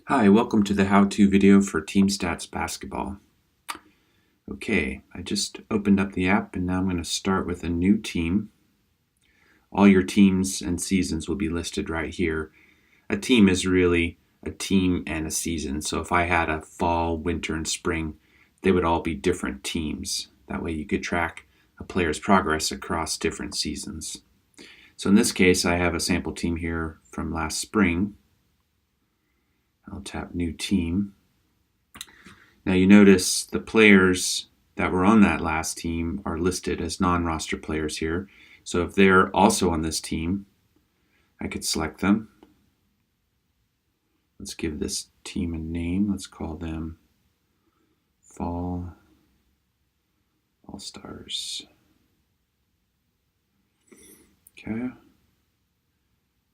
Hi, welcome to the how-to video for TeamStats basketball. Okay, I just opened up the app and now I'm going to start with a new team. All your teams and seasons will be listed right here. A team is really a team and a season. So if I had a fall, winter, and spring, they would all be different teams. That way you could track a player's progress across different seasons. So in this case, I have a sample team here from last spring. I'll tap New Team. Now you notice the players that were on that last team are listed as non-roster players here. So if they're also on this team, I could select them. Let's give this team a name. Let's call them Fall All-Stars. Okay.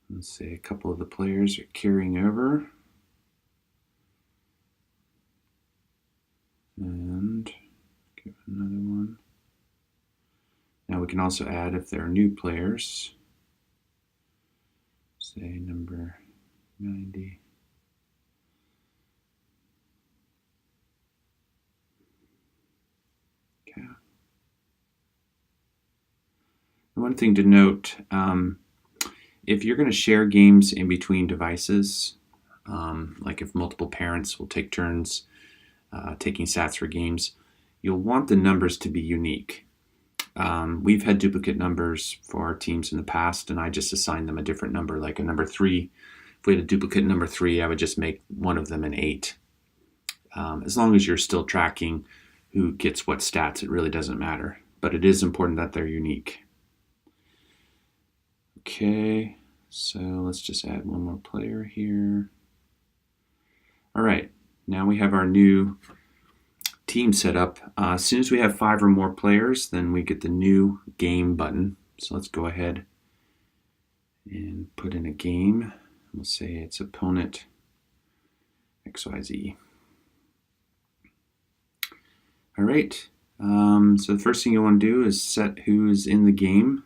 Let's say a couple of the players are carrying over. And give another one. Now we can also add if there are new players. Say number 90. Okay. One thing to note, if you're going to share games in between devices, like if multiple parents will take turns taking stats for games, you'll want the numbers to be unique. We've had duplicate numbers for our teams in the past, and I just assigned them a different number, like a number 3. If we had a duplicate number 3, I would just make one of them an 8. As long as you're still tracking who gets what stats, it really doesn't matter. But it is important that they're unique. Okay, so let's just add one more player here. All right, now we have our new team set up. As soon as we have 5 or more players, then we get the new game button. So let's go ahead and put in a game. We'll say it's opponent XYZ. All right, so the first thing you want to do is set who's in the game.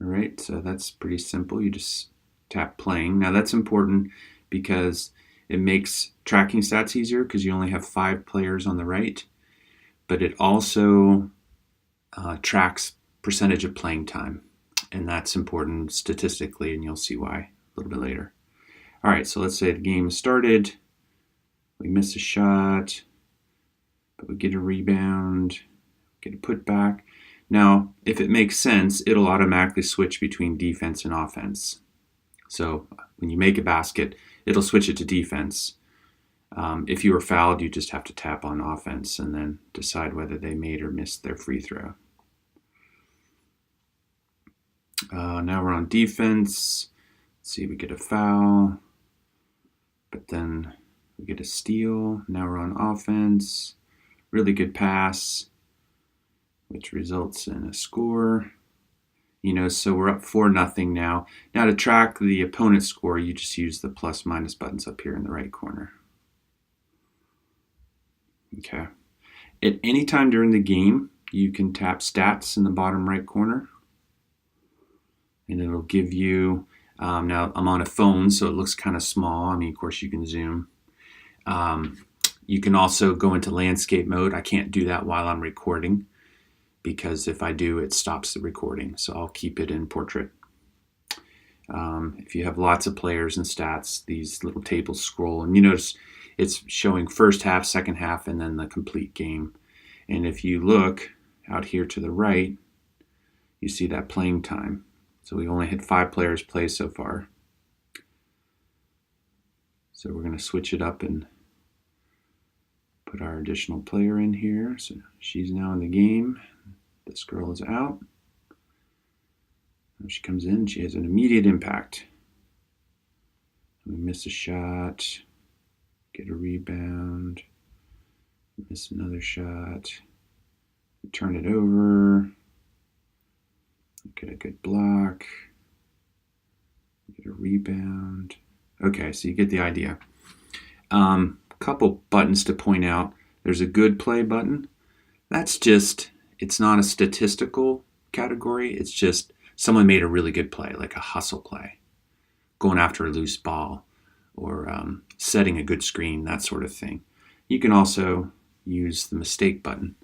All right, so that's pretty simple. You just tap playing. Now that's important because it makes tracking stats easier because you only have 5 players on the right, but it also tracks percentage of playing time, and that's important statistically, and you'll see why a little bit later. All right, so let's say the game started. We miss a shot, but we get a rebound, get a putback. Now, if it makes sense, it'll automatically switch between defense and offense. So when you make a basket, it'll switch it to defense. If you were fouled, you just have to tap on offense and then decide whether they made or missed their free throw. Now we're on defense. Let's see, we get a foul, but then we get a steal. Now we're on offense. Really good pass, which results in a score. So we're up 4-0 now. Now to track the opponent's score, you just use the plus minus buttons up here in the right corner. Okay. At any time during the game, you can tap stats in the bottom right corner, and it'll give you, now I'm on a phone, so it looks kind of small. Of course you can zoom. You can also go into landscape mode. I can't do that while I'm recording, because if I do, it stops the recording. So I'll keep it in portrait. If you have lots of players and stats, these little tables scroll, and you notice it's showing first half, second half, and then the complete game. And if you look out here to the right, you see that playing time. So we only had 5 players play so far. So we're going to switch it up and put our additional player in here. So she's now in the game. This girl is out. When she comes in, she has an immediate impact. We miss a shot, get a rebound, miss another shot, turn it over, get a good block, get a rebound. Okay, so you get the idea. Couple buttons to point out. There's a good play button. That's just, it's not a statistical category. It's just someone made a really good play, like a hustle play, going after a loose ball, setting a good screen, that sort of thing. You can also use the mistake button.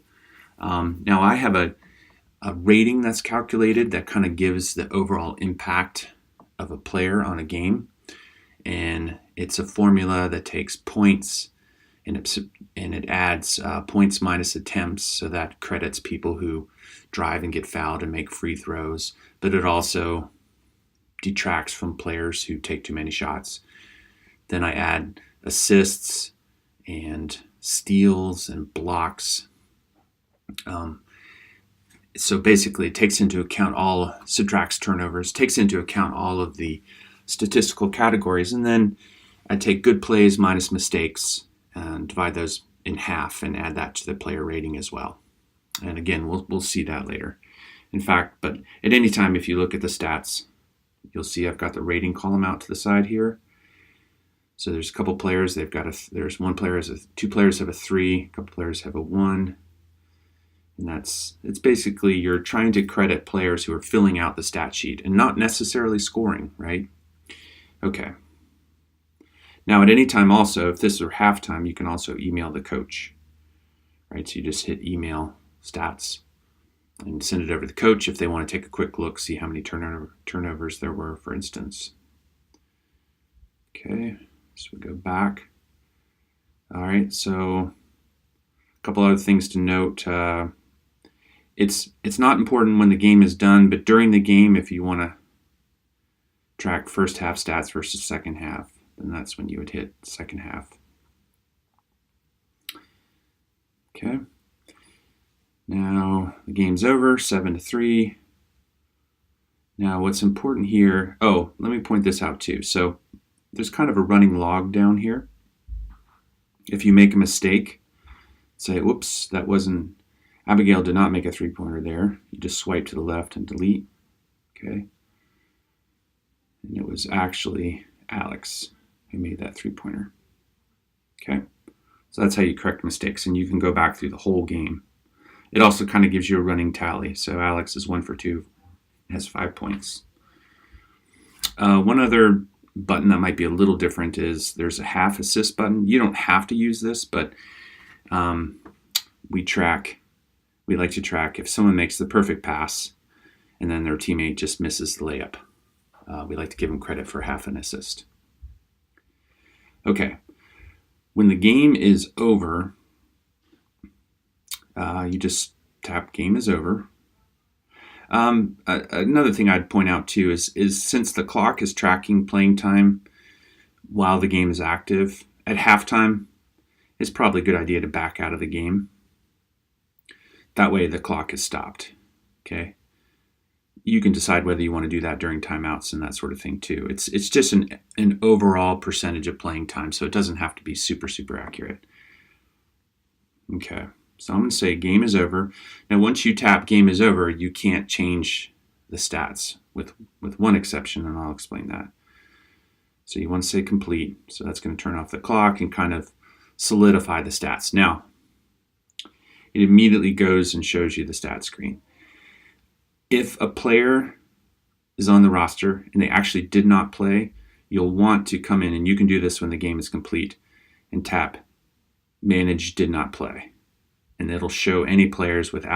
Now I have a rating that's calculated that kind of gives the overall impact of a player on a game. And it's a formula that takes points and it adds points minus attempts, so that credits people who drive and get fouled and make free throws, but it also detracts from players who take too many shots. Then I add assists and steals and blocks. So basically it takes into account subtracts turnovers, takes into account all of the statistical categories, and then I take good plays minus mistakes and divide those in half and add that to the player rating as well. And again, we'll see that later. In fact, but at any time, if you look at the stats, you'll see I've got the rating column out to the side here. So there's a couple players. There's one player two players have a 3, a couple players have a 1. And it's basically you're trying to credit players who are filling out the stat sheet and not necessarily scoring, right? Okay. Now at any time also, if this is halftime, you can also email the coach, right? So you just hit email stats and send it over to the coach if they want to take a quick look, see how many turnovers there were, for instance. Okay, so we go back. All right, so a couple other things to note. It's not important when the game is done, but during the game, if you want to track first half stats versus second half, then that's when you would hit second half. Okay. Now the game's over, 7-3. Now what's important here, let me point this out too. So there's kind of a running log down here. If you make a mistake, say, whoops, Abigail did not make a 3-pointer there. You just swipe to the left and delete. Okay. And it was actually Alex who made that 3-pointer. Okay. So that's how you correct mistakes, and you can go back through the whole game. It also kind of gives you a running tally. So Alex is 1 for 2, has 5 points. One other button that might be a little different is there's a half assist button. You don't have to use this, but we like to track if someone makes the perfect pass and then their teammate just misses the layup. We like to give them credit for half an assist. Okay, when the game is over, you just tap game is over. Another thing I'd point out too is since the clock is tracking playing time while the game is active, at halftime, it's probably a good idea to back out of the game. That way the clock is stopped, okay? You can decide whether you want to do that during timeouts and that sort of thing too. It's just an overall percentage of playing time, so it doesn't have to be super, super accurate. Okay, so I'm going to say game is over. Now once you tap game is over, you can't change the stats with one exception, and I'll explain that. So you want to say complete, so that's going to turn off the clock and kind of solidify the stats. Now, it immediately goes and shows you the stat screen. If a player is on the roster and they actually did not play, you'll want to come in, and you can do this when the game is complete, and tap manage did not play. And it'll show any players without